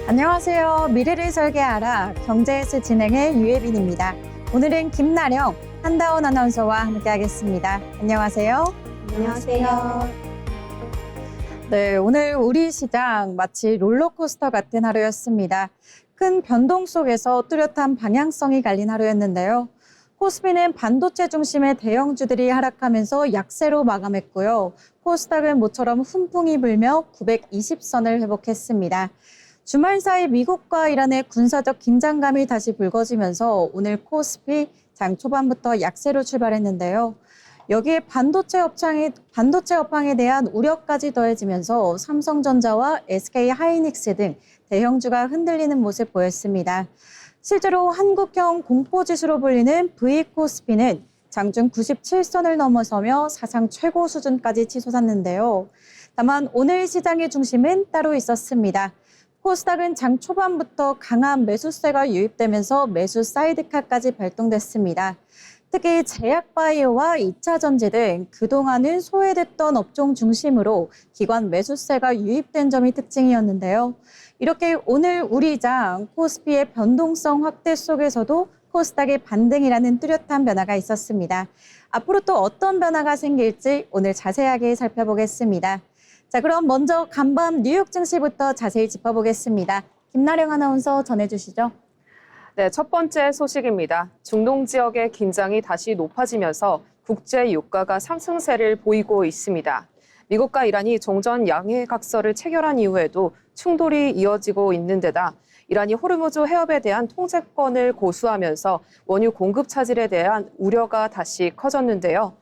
안녕하세요. 미래를 설계하라 경제에스 진행의 유예빈입니다. 오늘은 김나령, 한다운 아나운서와 함께하겠습니다. 안녕하세요. 안녕하세요. 네, 오늘 우리 시장 마치 롤러코스터 같은 하루였습니다. 큰 변동 속에서 뚜렷한 방향성이 갈린 하루였는데요. 코스피는 반도체 중심의 대형주들이 하락하면서 약세로 마감했고요. 코스닥은 모처럼 훈풍이 불며 920선을 회복했습니다. 주말 사이 미국과 이란의 군사적 긴장감이 다시 불거지면서 오늘 코스피 장 초반부터 약세로 출발했는데요. 여기에 반도체 업황에 대한 우려까지 더해지면서 삼성전자와 SK하이닉스 등 대형주가 흔들리는 모습 보였습니다. 실제로 한국형 공포지수로 불리는 V코스피는 장중 97선을 넘어서며 사상 최고 수준까지 치솟았는데요. 다만 오늘 시장의 중심은 따로 있었습니다. 코스닥은 장 초반부터 강한 매수세가 유입되면서 매수 사이드카까지 발동됐습니다. 특히 제약바이오와 2차 전지 등 그동안은 소외됐던 업종 중심으로 기관 매수세가 유입된 점이 특징이었는데요. 이렇게 오늘 우리 장 코스피의 변동성 확대 속에서도 코스닥의 반등이라는 뚜렷한 변화가 있었습니다. 앞으로 또 어떤 변화가 생길지 오늘 자세하게 살펴보겠습니다. 자, 그럼 먼저 간밤 뉴욕 증시부터 자세히 짚어보겠습니다. 김나령 아나운서 전해주시죠. 네, 첫 번째 소식입니다. 중동 지역의 긴장이 다시 높아지면서 국제 유가가 상승세를 보이고 있습니다. 미국과 이란이 종전 양해각서를 체결한 이후에도 충돌이 이어지고 있는 데다 이란이 호르무즈 해협에 대한 통제권을 고수하면서 원유 공급 차질에 대한 우려가 다시 커졌는데요.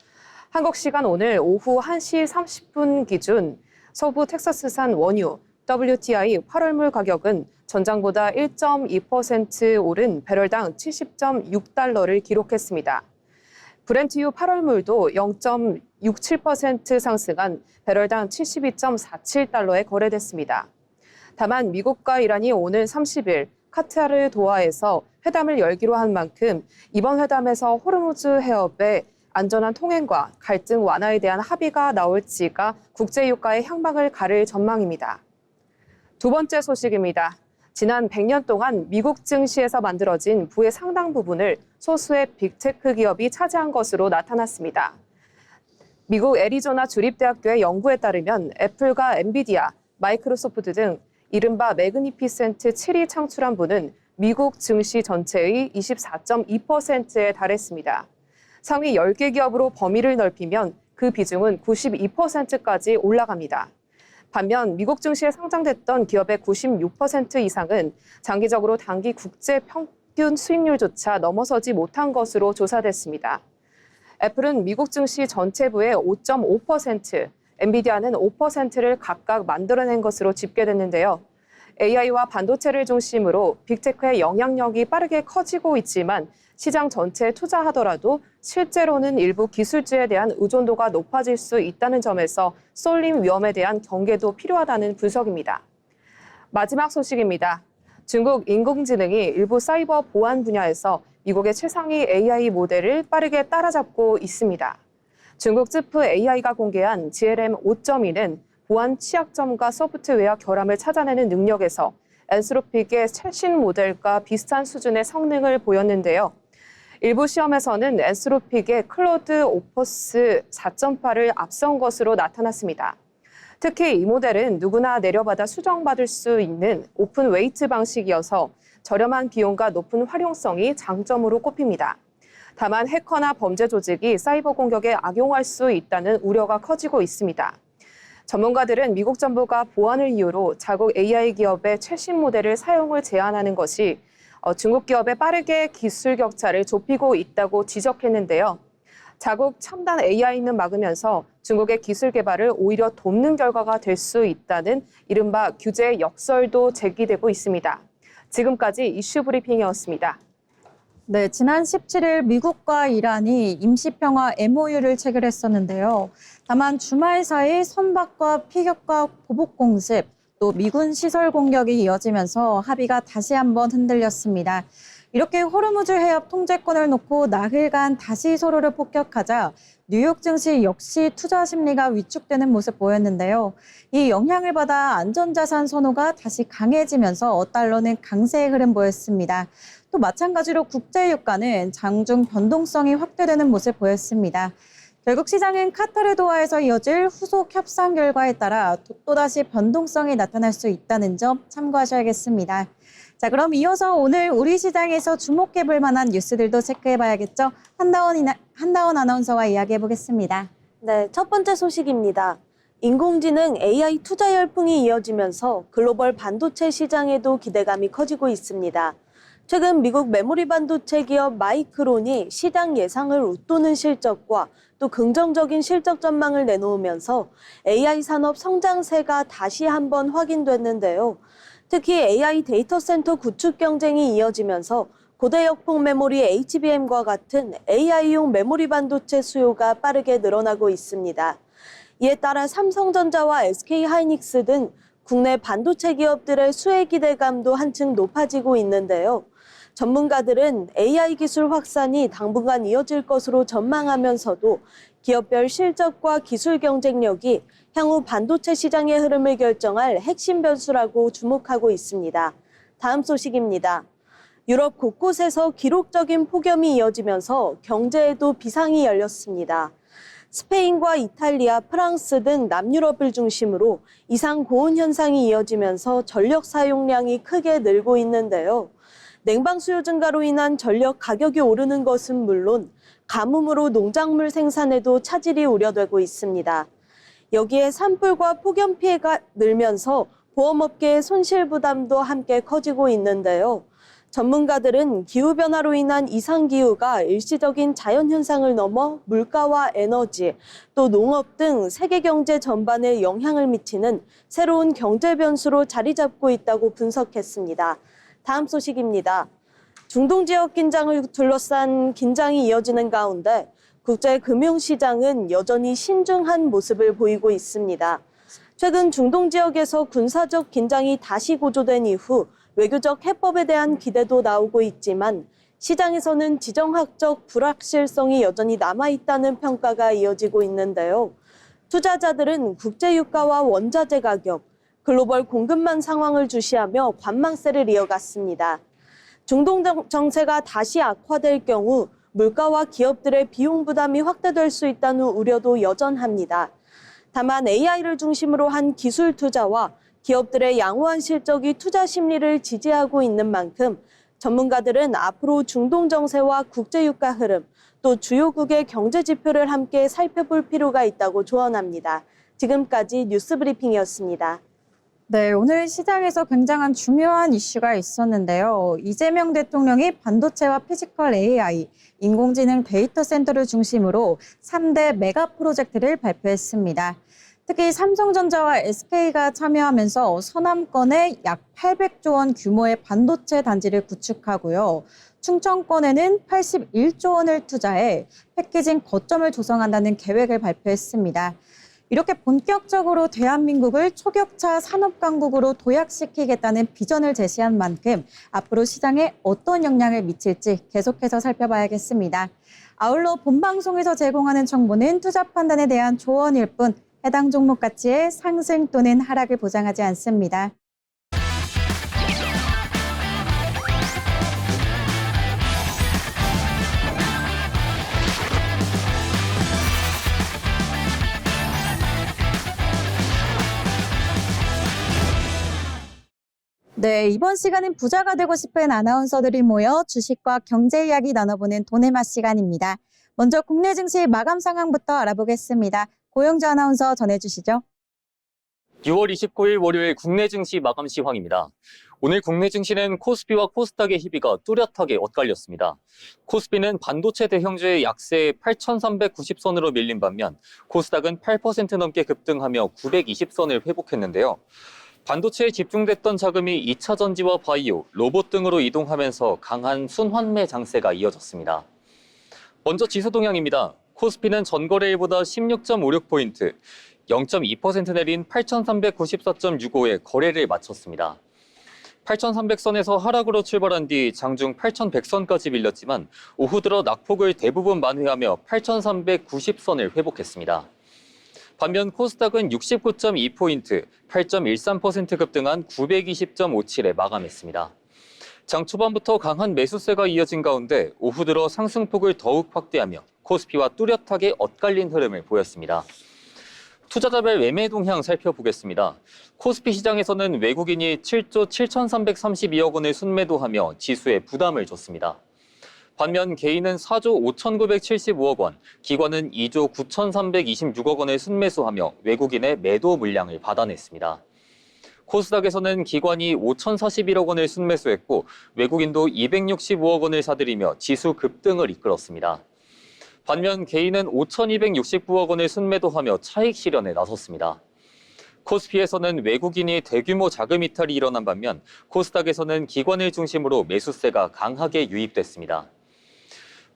한국 시간 오늘 오후 1시 30분 기준 서부 텍사스산 원유 WTI 8월물 가격은 전장보다 1.2% 오른 배럴당 70.6달러를 기록했습니다. 브렌트유 8월물도 0.67% 상승한 배럴당 72.47달러에 거래됐습니다. 다만 미국과 이란이 오늘 30일 카타르 도하에서 회담을 열기로 한 만큼 이번 회담에서 호르무즈 해협의 안전한 통행과 갈등 완화에 대한 합의가 나올지가 국제유가의 향방을 가를 전망입니다. 두 번째 소식입니다. 지난 100년 동안 미국 증시에서 만들어진 부의 상당 부분을 소수의 빅테크 기업이 차지한 것으로 나타났습니다. 미국 애리조나 주립대학교의 연구에 따르면 애플과 엔비디아, 마이크로소프트 등 이른바 매그니피센트 7이 창출한 부는 미국 증시 전체의 24.2%에 달했습니다. 상위 10개 기업으로 범위를 넓히면 그 비중은 92%까지 올라갑니다. 반면 미국 증시에 상장됐던 기업의 96% 이상은 장기적으로 단기 국제 평균 수익률조차 넘어서지 못한 것으로 조사됐습니다. 애플은 미국 증시 전체부의 5.5%, 엔비디아는 5%를 각각 만들어낸 것으로 집계됐는데요. AI와 반도체를 중심으로 빅테크의 영향력이 빠르게 커지고 있지만 시장 전체에 투자하더라도 실제로는 일부 기술주에 대한 의존도가 높아질 수 있다는 점에서 쏠림 위험에 대한 경계도 필요하다는 분석입니다. 마지막 소식입니다. 중국 인공지능이 일부 사이버 보안 분야에서 미국의 최상위 AI 모델을 빠르게 따라잡고 있습니다. 중국 쯔프 AI가 공개한 GLM 5.2는 보안 취약점과 소프트웨어 결함을 찾아내는 능력에서 엔스로픽의 최신 모델과 비슷한 수준의 성능을 보였는데요. 일부 시험에서는 엔스로픽의 클로드 오퍼스 4.8을 앞선 것으로 나타났습니다. 특히 이 모델은 누구나 내려받아 수정받을 수 있는 오픈 웨이트 방식이어서 저렴한 비용과 높은 활용성이 장점으로 꼽힙니다. 다만 해커나 범죄 조직이 사이버 공격에 악용할 수 있다는 우려가 커지고 있습니다. 전문가들은 미국 정부가 보안을 이유로 자국 AI 기업의 최신 모델을 사용을 제한하는 것이 중국 기업의 빠르게 기술 격차를 좁히고 있다고 지적했는데요. 자국 첨단 AI는 막으면서 중국의 기술 개발을 오히려 돕는 결과가 될 수 있다는 이른바 규제 역설도 제기되고 있습니다. 지금까지 이슈 브리핑이었습니다. 네, 지난 17일 미국과 이란이 임시평화 MOU를 체결했었는데요. 다만 주말 사이 선박과 피격과 보복 공습, 또 미군 시설 공격이 이어지면서 합의가 다시 한번 흔들렸습니다. 이렇게 호르무즈 해협 통제권을 놓고 나흘간 다시 서로를 폭격하자 뉴욕 증시 역시 투자 심리가 위축되는 모습 보였는데요. 이 영향을 받아 안전자산 선호가 다시 강해지면서 달러는 강세의 흐름 보였습니다. 또 마찬가지로 국제유가는 장중 변동성이 확대되는 모습 보였습니다. 결국 시장은 카타르 도하에서 이어질 후속 협상 결과에 따라 또다시 변동성이 나타날 수 있다는 점 참고하셔야겠습니다. 자, 그럼 이어서 오늘 우리 시장에서 주목해볼 만한 뉴스들도 체크해봐야겠죠? 한다원 아나운서와 이야기해보겠습니다. 네, 첫 번째 소식입니다. 인공지능 AI 투자 열풍이 이어지면서 글로벌 반도체 시장에도 기대감이 커지고 있습니다. 최근 미국 메모리 반도체 기업 마이크론이 시장 예상을 웃도는 실적과 또 긍정적인 실적 전망을 내놓으면서 AI 산업 성장세가 다시 한번 확인됐는데요. 특히 AI 데이터 센터 구축 경쟁이 이어지면서 고대 역폭 메모리 HBM과 같은 AI용 메모리 반도체 수요가 빠르게 늘어나고 있습니다. 이에 따라 삼성전자와 SK하이닉스 등 국내 반도체 기업들의 수혜 기대감도 한층 높아지고 있는데요. 전문가들은 AI 기술 확산이 당분간 이어질 것으로 전망하면서도 기업별 실적과 기술 경쟁력이 향후 반도체 시장의 흐름을 결정할 핵심 변수라고 주목하고 있습니다. 다음 소식입니다. 유럽 곳곳에서 기록적인 폭염이 이어지면서 경제에도 비상이 열렸습니다. 스페인과 이탈리아, 프랑스 등 남유럽을 중심으로 이상 고온 현상이 이어지면서 전력 사용량이 크게 늘고 있는데요. 냉방 수요 증가로 인한 전력 가격이 오르는 것은 물론 가뭄으로 농작물 생산에도 차질이 우려되고 있습니다. 여기에 산불과 폭염 피해가 늘면서 보험업계의 손실 부담도 함께 커지고 있는데요. 전문가들은 기후변화로 인한 이상기후가 일시적인 자연현상을 넘어 물가와 에너지, 또 농업 등 세계 경제 전반에 영향을 미치는 새로운 경제 변수로 자리 잡고 있다고 분석했습니다. 다음 소식입니다. 중동 지역 긴장을 둘러싼 긴장이 이어지는 가운데 국제 금융시장은 여전히 신중한 모습을 보이고 있습니다. 최근 중동 지역에서 군사적 긴장이 다시 고조된 이후 외교적 해법에 대한 기대도 나오고 있지만 시장에서는 지정학적 불확실성이 여전히 남아있다는 평가가 이어지고 있는데요. 투자자들은 국제유가와 원자재 가격, 글로벌 공급망 상황을 주시하며 관망세를 이어갔습니다. 중동 정세가 다시 악화될 경우 물가와 기업들의 비용 부담이 확대될 수 있다는 우려도 여전합니다. 다만 AI를 중심으로 한 기술 투자와 기업들의 양호한 실적이 투자 심리를 지지하고 있는 만큼 전문가들은 앞으로 중동 정세와 국제유가 흐름, 또 주요국의 경제 지표를 함께 살펴볼 필요가 있다고 조언합니다. 지금까지 뉴스 브리핑이었습니다. 네, 오늘 시장에서 굉장한 중요한 이슈가 있었는데요. 이재명 대통령이 반도체와 피지컬 AI, 인공지능 데이터 센터를 중심으로 3대 메가 프로젝트를 발표했습니다. 특히 삼성전자와 SK가 참여하면서 서남권에 약 800조 원 규모의 반도체 단지를 구축하고요. 충청권에는 81조 원을 투자해 패키징 거점을 조성한다는 계획을 발표했습니다. 이렇게 본격적으로 대한민국을 초격차 산업강국으로 도약시키겠다는 비전을 제시한 만큼 앞으로 시장에 어떤 영향을 미칠지 계속해서 살펴봐야겠습니다. 아울러 본방송에서 제공하는 정보는 투자 판단에 대한 조언일 뿐 해당 종목 가치의 상승 또는 하락을 보장하지 않습니다. 네, 이번 시간은 부자가 되고 싶은 아나운서들이 모여 주식과 경제 이야기 나눠보는 돈의 맛 시간입니다. 먼저 국내 증시 마감 상황부터 알아보겠습니다. 고영주 아나운서 전해주시죠. 6월 29일 월요일 국내 증시 마감 시황입니다. 오늘 국내 증시는 코스피와 코스닥의 희비가 뚜렷하게 엇갈렸습니다. 코스피는 반도체 대형주의 약세에 8,390선으로 밀린 반면 코스닥은 8% 넘게 급등하며 920선을 회복했는데요. 반도체에 집중됐던 자금이 2차 전지와 바이오, 로봇 등으로 이동하면서 강한 순환매 장세가 이어졌습니다. 먼저 지수 동향입니다. 코스피는 전거래일보다 16.56포인트, 0.2% 내린 8,394.65에 거래를 마쳤습니다. 8,300선에서 하락으로 출발한 뒤 장중 8,100선까지 밀렸지만 오후 들어 낙폭을 대부분 만회하며 8,390선을 회복했습니다. 반면 코스닥은 69.2포인트, 8.13% 급등한 920.57에 마감했습니다. 장 초반부터 강한 매수세가 이어진 가운데 오후 들어 상승폭을 더욱 확대하며 코스피와 뚜렷하게 엇갈린 흐름을 보였습니다. 투자자별 매매 동향 살펴보겠습니다. 코스피 시장에서는 외국인이 7조 7,332억 원을 순매도하며 지수에 부담을 줬습니다. 반면 개인은 4조 5,975억 원, 기관은 2조 9,326억 원을 순매수하며 외국인의 매도 물량을 받아냈습니다. 코스닥에서는 기관이 5,041억 원을 순매수했고 외국인도 265억 원을 사들이며 지수 급등을 이끌었습니다. 반면 개인은 5,269억 원을 순매도하며 차익 실현에 나섰습니다. 코스피에서는 외국인이 대규모 자금 이탈이 일어난 반면 코스닥에서는 기관을 중심으로 매수세가 강하게 유입됐습니다.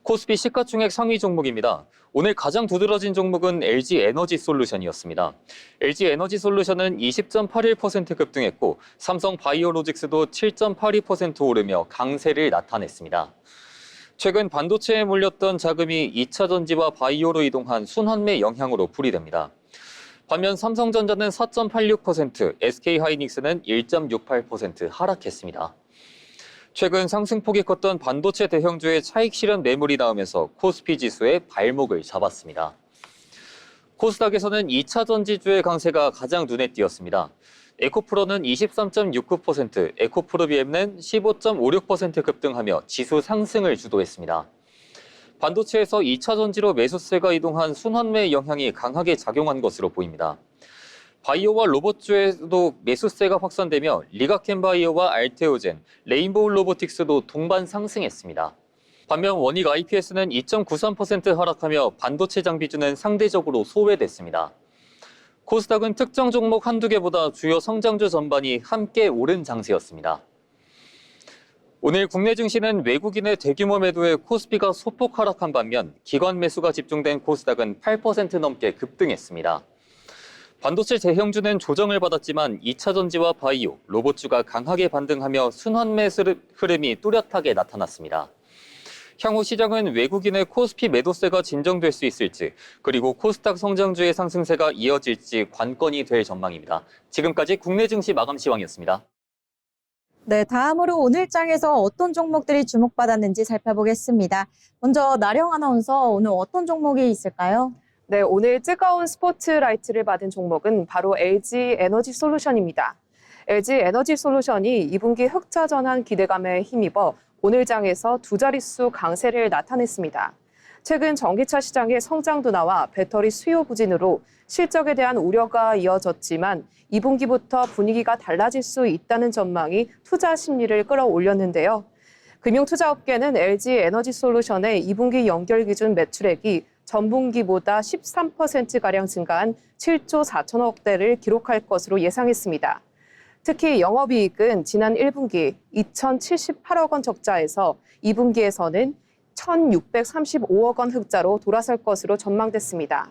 코스피 시가총액 상위 종목입니다. 오늘 가장 두드러진 종목은 LG에너지솔루션이었습니다. LG에너지솔루션은 20.81% 급등했고 삼성바이오로직스도 7.82% 오르며 강세를 나타냈습니다. 최근 반도체에 몰렸던 자금이 2차 전지와 바이오로 이동한 순환매 영향으로 풀이됩니다. 반면 삼성전자는 4.86%, SK하이닉스는 1.68% 하락했습니다. 최근 상승폭이 컸던 반도체 대형주의 차익 실현 매물이 나오면서 코스피 지수의 발목을 잡았습니다. 코스닥에서는 2차 전지주의 강세가 가장 눈에 띄었습니다. 에코프로는 23.69%, 에코프로비엠은 15.56% 급등하며 지수 상승을 주도했습니다. 반도체에서 2차 전지로 매수세가 이동한 순환매 영향이 강하게 작용한 것으로 보입니다. 바이오와 로봇주에도 매수세가 확산되며 리가켄바이오와 알테오젠, 레인보우 로보틱스도 동반 상승했습니다. 반면 원익 IPS는 2.93% 하락하며 반도체 장비주는 상대적으로 소외됐습니다. 코스닥은 특정 종목 한두 개보다 주요 성장주 전반이 함께 오른 장세였습니다. 오늘 국내 증시는 외국인의 대규모 매도에 코스피가 소폭 하락한 반면 기관 매수가 집중된 코스닥은 8% 넘게 급등했습니다. 반도체 대형주는 조정을 받았지만 2차 전지와 바이오, 로봇주가 강하게 반등하며 순환매 흐름이 뚜렷하게 나타났습니다. 향후 시장은 외국인의 코스피 매도세가 진정될 수 있을지, 그리고 코스닥 성장주의 상승세가 이어질지 관건이 될 전망입니다. 지금까지 국내 증시 마감 시황이었습니다. 네, 다음으로 오늘 장에서 어떤 종목들이 주목받았는지 살펴보겠습니다. 먼저 나령 아나운서, 오늘 어떤 종목이 있을까요? 네, 오늘 뜨거운 스포트라이트를 받은 종목은 바로 LG에너지솔루션입니다. LG에너지솔루션이 2분기 흑자 전환 기대감에 힘입어 오늘 장에서 두 자릿수 강세를 나타냈습니다. 최근 전기차 시장의 성장 둔화와 배터리 수요 부진으로 실적에 대한 우려가 이어졌지만 2분기부터 분위기가 달라질 수 있다는 전망이 투자 심리를 끌어올렸는데요. 금융투자업계는 LG에너지솔루션의 2분기 연결 기준 매출액이 전분기보다 13%가량 증가한 7조 4천억 대를 기록할 것으로 예상했습니다. 특히 영업이익은 지난 1분기 2,078억 원 적자에서 2분기에서는 1,635억 원 흑자로 돌아설 것으로 전망됐습니다.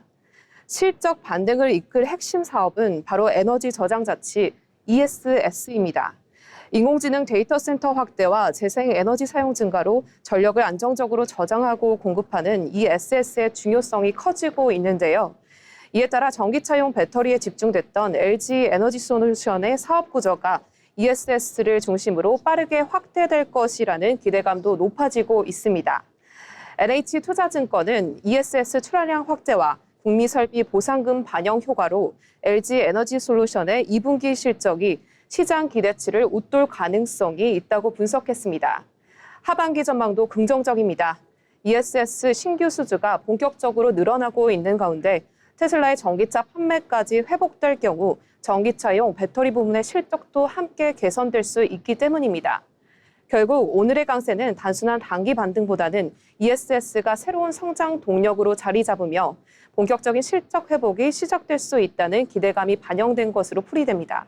실적 반등을 이끌 핵심 사업은 바로 에너지 저장 자치 ESS입니다. 인공지능 데이터 센터 확대와 재생 에너지 사용 증가로 전력을 안정적으로 저장하고 공급하는 ESS의 중요성이 커지고 있는데요. 이에 따라 전기차용 배터리에 집중됐던 LG에너지솔루션의 사업 구조가 ESS를 중심으로 빠르게 확대될 것이라는 기대감도 높아지고 있습니다. NH투자증권은 ESS 출하량 확대와 국미설비 보상금 반영 효과로 LG에너지솔루션의 2분기 실적이 시장 기대치를 웃돌 가능성이 있다고 분석했습니다. 하반기 전망도 긍정적입니다. ESS 신규 수주가 본격적으로 늘어나고 있는 가운데 테슬라의 전기차 판매까지 회복될 경우 전기차용 배터리 부문의 실적도 함께 개선될 수 있기 때문입니다. 결국 오늘의 강세는 단순한 단기 반등보다는 ESS가 새로운 성장 동력으로 자리 잡으며 본격적인 실적 회복이 시작될 수 있다는 기대감이 반영된 것으로 풀이됩니다.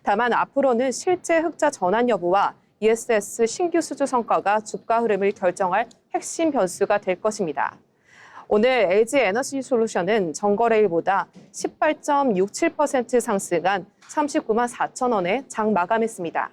다만 앞으로는 실제 흑자 전환 여부와 ESS 신규 수주 성과가 주가 흐름을 결정할 핵심 변수가 될 것입니다. 오늘 LG에너지솔루션은 전거래일보다 18.67% 상승한 39만 4천 원에 장 마감했습니다.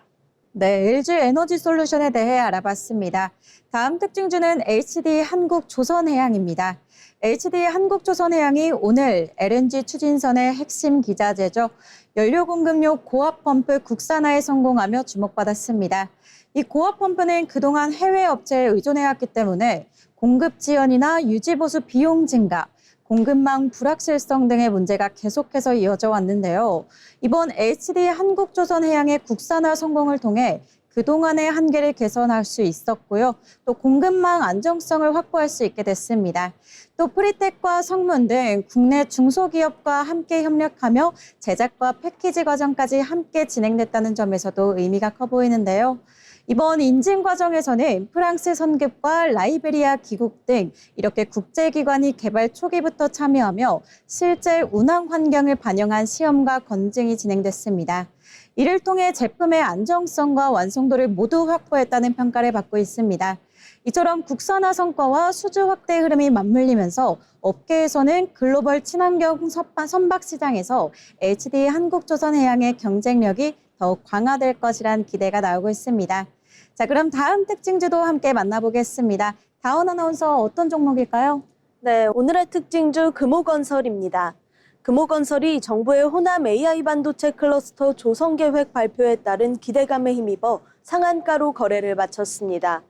네, LG 에너지 솔루션에 대해 알아봤습니다. 다음 특징주는 HD 한국조선해양입니다. HD 한국조선해양이 오늘 LNG 추진선의 핵심 기자재죠. 연료 공급용 고압 펌프 국산화에 성공하며 주목받았습니다. 이 고압 펌프는 그동안 해외 업체에 의존해왔기 때문에 공급 지연이나 유지보수 비용 증가, 공급망 불확실성 등의 문제가 계속해서 이어져 왔는데요. 이번 HD 한국조선해양의 국산화 성공을 통해 그동안의 한계를 개선할 수 있었고요. 또 공급망 안정성을 확보할 수 있게 됐습니다. 또 프리텍과 성문 등 국내 중소기업과 함께 협력하며 제작과 패키지 과정까지 함께 진행됐다는 점에서도 의미가 커 보이는데요. 이번 인증 과정에서는 프랑스 선급과 라이베리아 기국 등 이렇게 국제기관이 개발 초기부터 참여하며 실제 운항 환경을 반영한 시험과 검증이 진행됐습니다. 이를 통해 제품의 안정성과 완성도를 모두 확보했다는 평가를 받고 있습니다. 이처럼 국산화 성과와 수주 확대 흐름이 맞물리면서 업계에서는 글로벌 친환경 선박 시장에서 HD 한국조선해양의 경쟁력이 더욱 강화될 것이란 기대가 나오고 있습니다. 자, 그럼 다음 특징주도 함께 만나보겠습니다. 다운 아나운서 어떤 종목일까요? 네, 오늘의 특징주 금호건설입니다. 금호건설이 정부의 호남 AI 반도체 클러스터 조성 계획 발표에 따른 기대감에 힘입어 상한가로 거래를 마쳤습니다.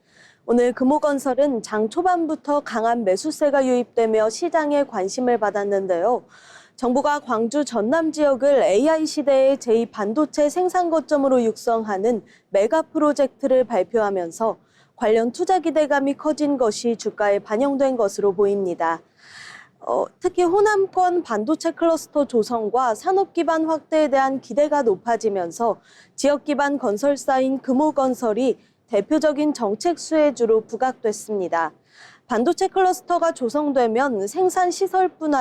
오늘 금호건설은 장 초반부터 강한 매수세가 유입되며 시장에 관심을 받았는데요. 정부가 광주 전남 지역을 AI 시대의 제2반도체 생산 거점으로 육성하는 메가 프로젝트를 발표하면서 관련 투자 기대감이 커진 것이 주가에 반영된 것으로 보입니다. 특히 호남권 반도체 클러스터 조성과 산업 기반 확대에 대한 기대가 높아지면서 지역 기반 건설사인 금호건설이 대표적인 정책 수혜주로 부각됐습니다. 반도체 클러스터가 조성되면 생산 시설뿐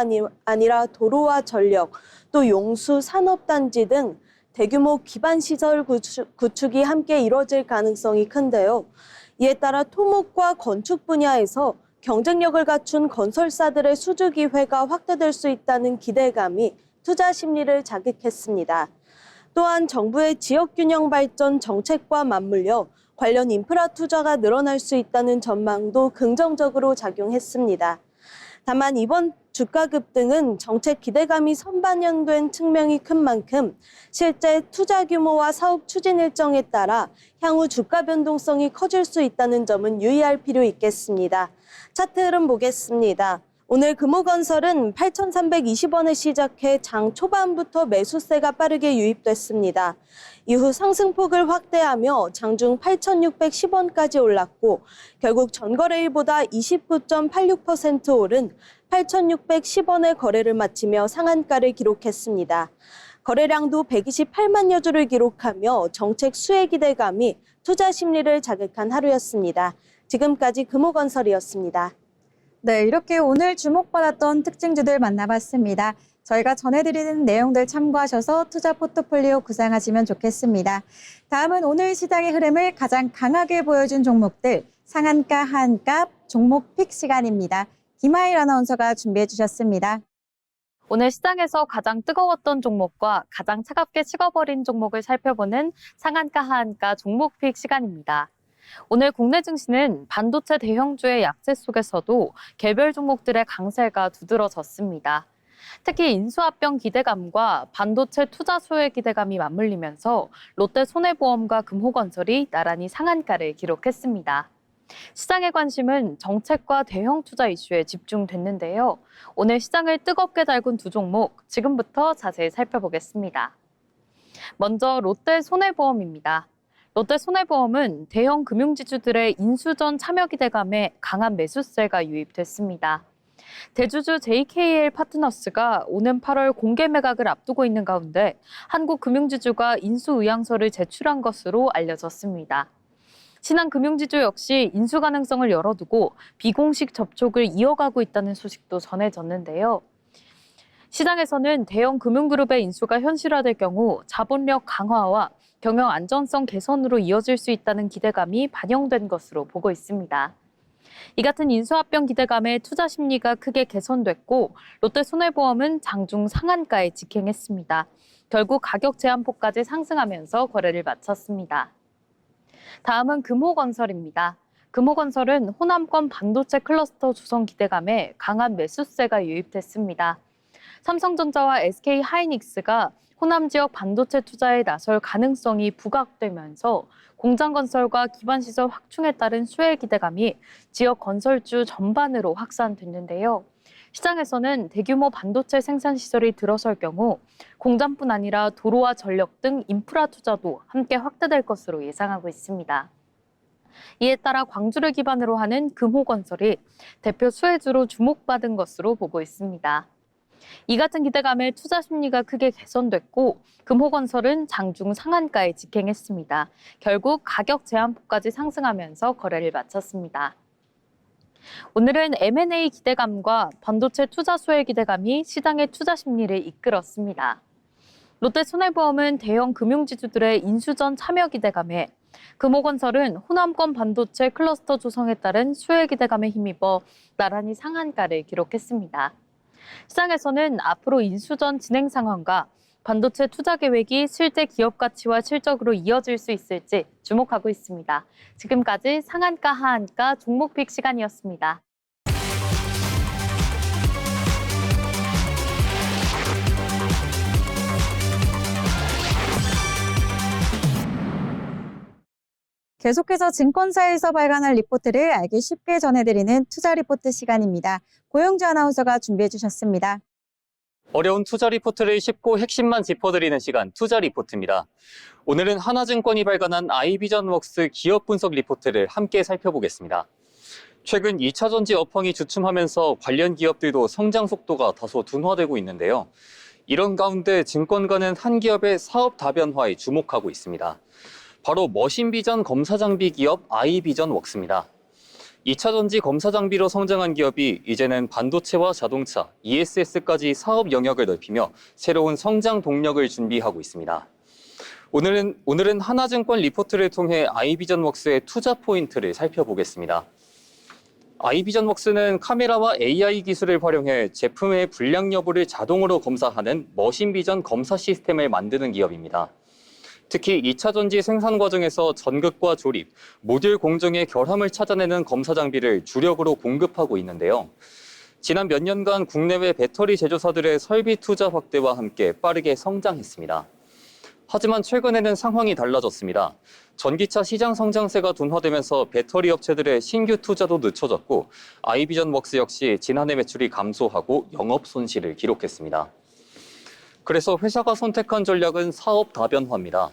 아니라 도로와 전력, 또 용수, 산업단지 등 대규모 기반 시설 구축이 함께 이뤄질 가능성이 큰데요. 이에 따라 토목과 건축 분야에서 경쟁력을 갖춘 건설사들의 수주 기회가 확대될 수 있다는 기대감이 투자 심리를 자극했습니다. 또한 정부의 지역균형 발전 정책과 맞물려 관련 인프라 투자가 늘어날 수 있다는 전망도 긍정적으로 작용했습니다. 다만 이번 주가 급등은 정책 기대감이 선반영된 측면이 큰 만큼 실제 투자 규모와 사업 추진 일정에 따라 향후 주가 변동성이 커질 수 있다는 점은 유의할 필요 있겠습니다. 차트 흐름 보겠습니다. 오늘 금호건설은 8,320원에 시작해 장 초반부터 매수세가 빠르게 유입됐습니다. 이후 상승폭을 확대하며 장중 8,610원까지 올랐고 결국 전거래일보다 29.86% 오른 8,610원의 거래를 마치며 상한가를 기록했습니다. 거래량도 128만여 주를 기록하며 정책 수혜 기대감이 투자 심리를 자극한 하루였습니다. 지금까지 금호건설이었습니다. 네, 이렇게 오늘 주목받았던 특징주들 만나봤습니다. 저희가 전해드리는 내용들 참고하셔서 투자 포트폴리오 구상하시면 좋겠습니다. 다음은 오늘 시장의 흐름을 가장 강하게 보여준 종목들 상한가, 하한가, 종목 픽 시간입니다. 김하일 아나운서가 준비해 주셨습니다. 오늘 시장에서 가장 뜨거웠던 종목과 가장 차갑게 식어버린 종목을 살펴보는 상한가, 하한가 종목 픽 시간입니다. 오늘 국내 증시는 반도체 대형주의 약세 속에서도 개별 종목들의 강세가 두드러졌습니다. 특히 인수합병 기대감과 반도체 투자 수혜 기대감이 맞물리면서 롯데 손해보험과 금호건설이 나란히 상한가를 기록했습니다. 시장의 관심은 정책과 대형 투자 이슈에 집중됐는데요. 오늘 시장을 뜨겁게 달군 두 종목 지금부터 자세히 살펴보겠습니다. 먼저 롯데 손해보험입니다. 롯데 손해보험은 대형 금융지주들의 인수전 참여 기대감에 강한 매수세가 유입됐습니다. 대주주 JKL 파트너스가 오는 8월 공개 매각을 앞두고 있는 가운데 한국금융지주가 인수 의향서를 제출한 것으로 알려졌습니다. 신한금융지주 역시 인수 가능성을 열어두고 비공식 접촉을 이어가고 있다는 소식도 전해졌는데요. 시장에서는 대형 금융그룹의 인수가 현실화될 경우 자본력 강화와 경영 안전성 개선으로 이어질 수 있다는 기대감이 반영된 것으로 보고 있습니다. 이 같은 인수합병 기대감에 투자 심리가 크게 개선됐고 롯데 손해보험은 장중 상한가에 직행했습니다. 결국 가격 제한폭까지 상승하면서 거래를 마쳤습니다. 다음은 금호건설입니다. 금호건설은 호남권 반도체 클러스터 조성 기대감에 강한 매수세가 유입됐습니다. 삼성전자와 SK하이닉스가 호남 지역 반도체 투자에 나설 가능성이 부각되면서 공장 건설과 기반 시설 확충에 따른 수혜 기대감이 지역 건설주 전반으로 확산됐는데요. 시장에서는 대규모 반도체 생산 시설이 들어설 경우 공장뿐 아니라 도로와 전력 등 인프라 투자도 함께 확대될 것으로 예상하고 있습니다. 이에 따라 광주를 기반으로 하는 금호건설이 대표 수혜주로 주목받은 것으로 보고 있습니다. 이 같은 기대감에 투자 심리가 크게 개선됐고 금호건설은 장중 상한가에 직행했습니다. 결국 가격 제한폭까지 상승하면서 거래를 마쳤습니다. 오늘은 M&A 기대감과 반도체 투자 수혜 기대감이 시장의 투자 심리를 이끌었습니다. 롯데손해보험은 대형 금융지주들의 인수전 참여 기대감에, 금호건설은 호남권 반도체 클러스터 조성에 따른 수혜 기대감에 힘입어 나란히 상한가를 기록했습니다. 시장에서는 앞으로 인수전 진행 상황과 반도체 투자 계획이 실제 기업 가치와 실적으로 이어질 수 있을지 주목하고 있습니다. 지금까지 상한가 하한가 종목픽 시간이었습니다. 계속해서 증권사에서 발간한 리포트를 알기 쉽게 전해드리는 투자 리포트 시간입니다. 고영주 아나운서가 준비해 주셨습니다. 어려운 투자 리포트를 쉽고 핵심만 짚어드리는 시간, 투자 리포트입니다. 오늘은 하나증권이 발간한 아이비전웍스 기업 분석 리포트를 함께 살펴보겠습니다. 최근 2차전지 업황이 주춤하면서 관련 기업들도 성장 속도가 다소 둔화되고 있는데요. 이런 가운데 증권가는 한 기업의 사업 다변화에 주목하고 있습니다. 바로 머신비전 검사장비 기업 아이비전웍스입니다. 2차전지 검사장비로 성장한 기업이 이제는 반도체와 자동차, ESS까지 사업 영역을 넓히며 새로운 성장 동력을 준비하고 있습니다. 오늘은 하나증권 리포트를 통해 아이비전웍스의 투자 포인트를 살펴보겠습니다. 아이비전웍스는 카메라와 AI 기술을 활용해 제품의 불량 여부를 자동으로 검사하는 머신비전 검사 시스템을 만드는 기업입니다. 특히 2차전지 생산 과정에서 전극과 조립, 모듈 공정의 결함을 찾아내는 검사 장비를 주력으로 공급하고 있는데요. 지난 몇 년간 국내외 배터리 제조사들의 설비 투자 확대와 함께 빠르게 성장했습니다. 하지만 최근에는 상황이 달라졌습니다. 전기차 시장 성장세가 둔화되면서 배터리 업체들의 신규 투자도 늦춰졌고 아이비전웍스 역시 지난해 매출이 감소하고 영업 손실을 기록했습니다. 그래서 회사가 선택한 전략은 사업 다변화입니다.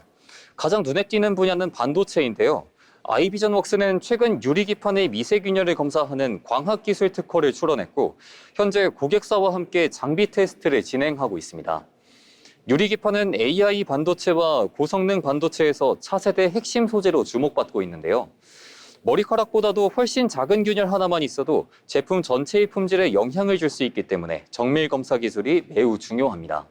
가장 눈에 띄는 분야는 반도체인데요. 아이비전웍스는 최근 유리기판의 미세균열을 검사하는 광학기술 특허를 출원했고 현재 고객사와 함께 장비 테스트를 진행하고 있습니다. 유리기판은 AI 반도체와 고성능 반도체에서 차세대 핵심 소재로 주목받고 있는데요. 머리카락보다도 훨씬 작은 균열 하나만 있어도 제품 전체의 품질에 영향을 줄 수 있기 때문에 정밀 검사 기술이 매우 중요합니다.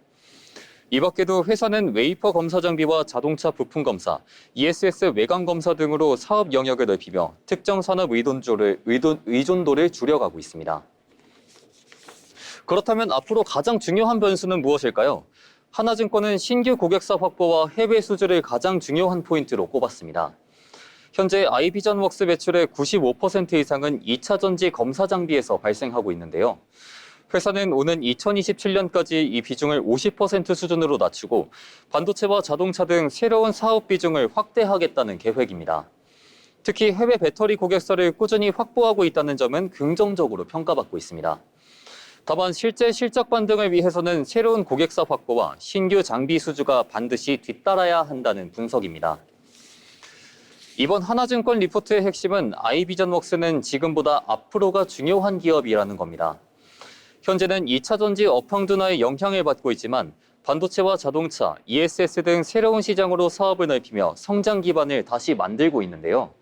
이 밖에도 회사는 웨이퍼 검사 장비와 자동차 부품 검사, ESS 외관 검사 등으로 사업 영역을 넓히며 특정 산업 의존도를 줄여가고 있습니다. 그렇다면 앞으로 가장 중요한 변수는 무엇일까요? 하나증권은 신규 고객사 확보와 해외 수주를 가장 중요한 포인트로 꼽았습니다. 현재 아이비전웍스 매출의 95% 이상은 2차 전지 검사 장비에서 발생하고 있는데요. 회사는 오는 2027년까지 이 비중을 50% 수준으로 낮추고 반도체와 자동차 등 새로운 사업 비중을 확대하겠다는 계획입니다. 특히 해외 배터리 고객사를 꾸준히 확보하고 있다는 점은 긍정적으로 평가받고 있습니다. 다만 실제 실적 반등을 위해서는 새로운 고객사 확보와 신규 장비 수주가 반드시 뒤따라야 한다는 분석입니다. 이번 하나증권 리포트의 핵심은 아이비전웍스는 지금보다 앞으로가 중요한 기업이라는 겁니다. 현재는 2차 전지 업황 둔화의 영향을 받고 있지만 반도체와 자동차, ESS 등 새로운 시장으로 사업을 넓히며 성장 기반을 다시 만들고 있는데요.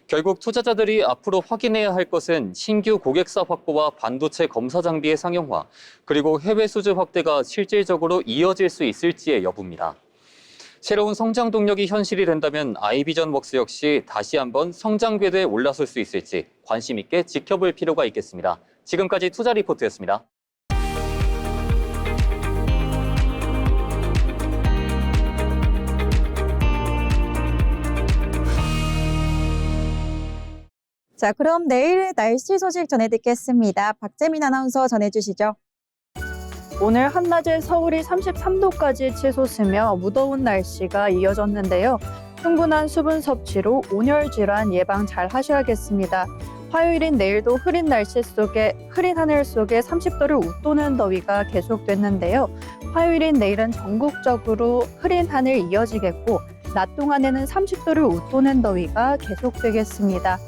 결국 투자자들이 앞으로 확인해야 할 것은 신규 고객사 확보와 반도체 검사 장비의 상용화, 그리고 해외 수주 확대가 실질적으로 이어질 수 있을지의 여부입니다. 새로운 성장 동력이 현실이 된다면 아이비전웍스 역시 다시 한번 성장 궤도에 올라설 수 있을지 관심 있게 지켜볼 필요가 있겠습니다. 지금까지 투자 리포트였습니다. 자, 그럼 내일의 날씨 소식 전해드리겠습니다. 박재민 아나운서 전해주시죠. 오늘 한낮에 서울이 33도까지 치솟으며 무더운 날씨가 이어졌는데요. 충분한 수분 섭취로 온열 질환 예방 잘 하셔야겠습니다. 화요일인 내일도 흐린 하늘 속에 30도를 웃도는 더위가 계속됐는데요. 화요일인 내일은 전국적으로 흐린 하늘 이어지겠고 낮 동안에는 30도를 웃도는 더위가 계속되겠습니다.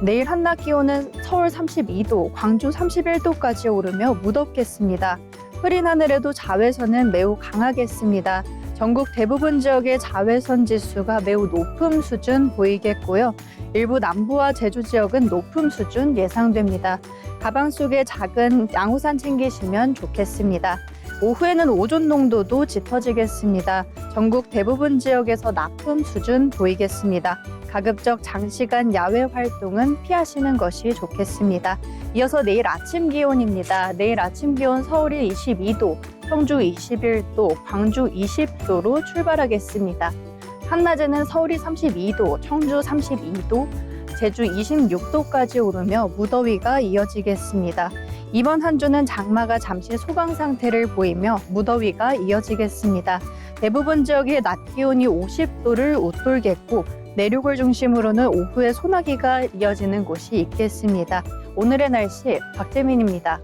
내일 한낮 기온은 서울 32도, 광주 31도까지 오르며 무덥겠습니다. 흐린 하늘에도 자외선은 매우 강하겠습니다. 전국 대부분 지역의 자외선 지수가 매우 높은 수준 보이겠고요. 일부 남부와 제주 지역은 높은 수준 예상됩니다. 가방 속에 작은 양우산 챙기시면 좋겠습니다. 오후에는 오존 농도도 짙어지겠습니다. 전국 대부분 지역에서 나쁨 수준 보이겠습니다. 가급적 장시간 야외 활동은 피하시는 것이 좋겠습니다. 이어서 내일 아침 기온입니다. 내일 아침 기온 서울이 22도, 청주 21도, 광주 20도로 출발하겠습니다. 한낮에는 서울이 32도, 청주 32도, 제주 26도까지 오르며 무더위가 이어지겠습니다. 이번 한 주는 장마가 잠시 소강 상태를 보이며 무더위가 이어지겠습니다. 대부분 지역의 낮 기온이 50도를 웃돌겠고 내륙을 중심으로는 오후에 소나기가 이어지는 곳이 있겠습니다. 오늘의 날씨 박재민입니다.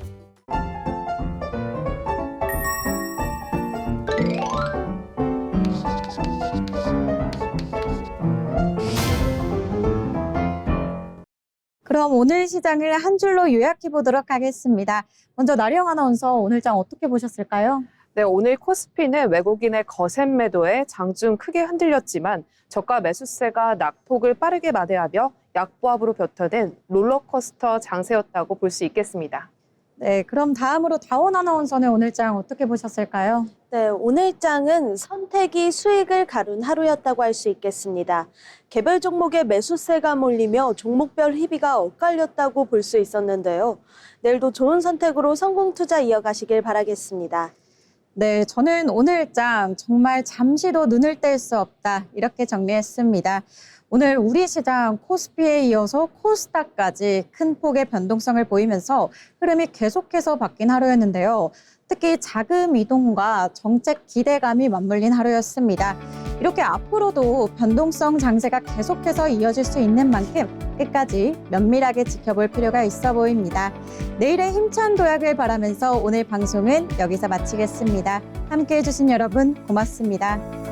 그럼 오늘 시장을 한 줄로 요약해 보도록 하겠습니다. 먼저 나령 아나운서 오늘 장 어떻게 보셨을까요? 네, 오늘 코스피는 외국인의 거센 매도에 장중 크게 흔들렸지만 저가 매수세가 낙폭을 빠르게 마대하며 약보합으로 벼터낸 롤러코스터 장세였다고 볼 수 있겠습니다. 네, 그럼 다음으로 다원 아나운서는 오늘 장 어떻게 보셨을까요? 네, 오늘 장은 선택이 수익을 가른 하루였다고 할 수 있겠습니다. 개별 종목의 매수세가 몰리며 종목별 희비가 엇갈렸다고 볼 수 있었는데요. 내일도 좋은 선택으로 성공 투자 이어가시길 바라겠습니다. 네, 저는 오늘 장 정말 잠시도 눈을 뗄 수 없다 이렇게 정리했습니다. 오늘 우리 시장 코스피에 이어서 코스닥까지 큰 폭의 변동성을 보이면서 흐름이 계속해서 바뀐 하루였는데요. 특히 자금 이동과 정책 기대감이 맞물린 하루였습니다. 이렇게 앞으로도 변동성 장세가 계속해서 이어질 수 있는 만큼 끝까지 면밀하게 지켜볼 필요가 있어 보입니다. 내일의 힘찬 도약을 바라면서 오늘 방송은 여기서 마치겠습니다. 함께해 주신 여러분 고맙습니다.